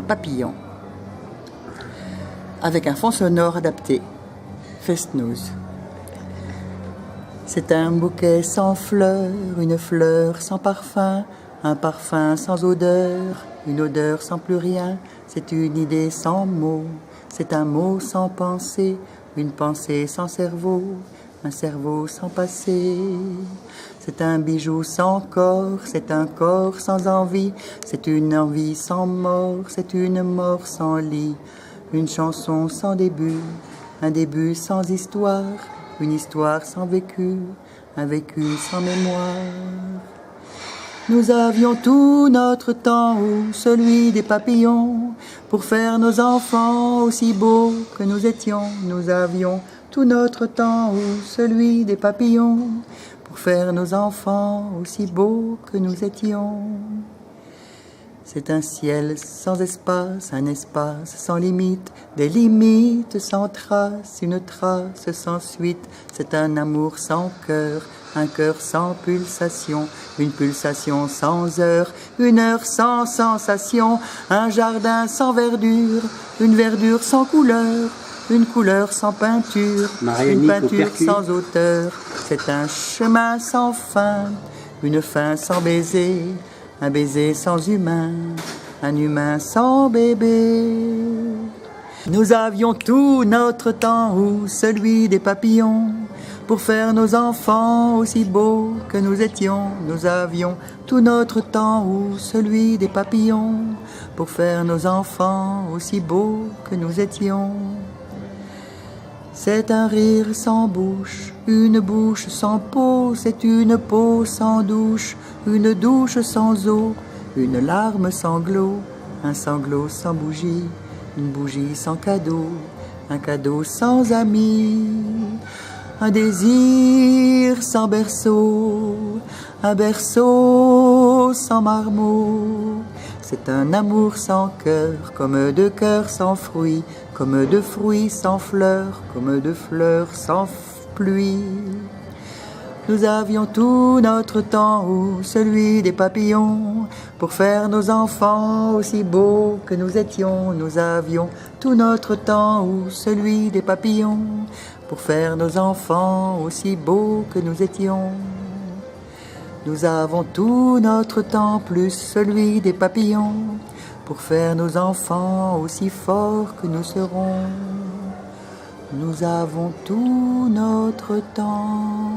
papillon, avec un fond sonore adapté, Festnoz. C'est un bouquet sans fleurs, une fleur sans parfum, un parfum sans odeur, une odeur sans plus rien. C'est une idée sans mots, c'est un mot sans pensée, une pensée sans cerveau, un cerveau sans passé. C'est un bijou sans corps, c'est un corps sans envie, c'est une envie sans mort, c'est une mort sans lit. Une chanson sans début, un début sans histoire, une histoire sans vécu, un vécu sans mémoire. Nous avions tout notre temps, ou celui des papillons, pour faire nos enfants aussi beaux que nous étions. Nous avions tout notre temps, ou celui des papillons, pour faire nos enfants aussi beaux que nous étions. C'est un ciel sans espace, un espace sans limite, des limites sans trace, une trace sans suite. C'est un amour sans cœur, un cœur sans pulsation, une pulsation sans heure, une heure sans sensation, un jardin sans verdure, une verdure sans couleur, une couleur sans peinture, une peinture sans auteur. C'est un chemin sans fin, une fin sans baiser, un baiser sans humain, un humain sans bébé. Nous avions tout notre temps, ou celui des papillons, pour faire nos enfants aussi beaux que nous étions. Nous avions tout notre temps, ou celui des papillons, pour faire nos enfants aussi beaux que nous étions. C'est un rire sans bouche, une bouche sans peau, c'est une peau sans douche, une douche sans eau, une larme sanglot, un sanglot sans bougie, une bougie sans cadeau, un cadeau sans ami, un désir sans berceau, un berceau sans marmot. C'est un amour sans cœur, comme de cœurs sans fruits, comme de fruits sans fleurs, comme de fleurs sans pluie. Nous avions tout notre temps, ou celui des papillons, pour faire nos enfants aussi beaux que nous étions. Nous avions tout notre temps, ou celui des papillons, pour faire nos enfants aussi beaux que nous étions. Nous avons tout notre temps, plus celui des papillons, pour faire nos enfants aussi forts que nous serons. Nous avons tout notre temps.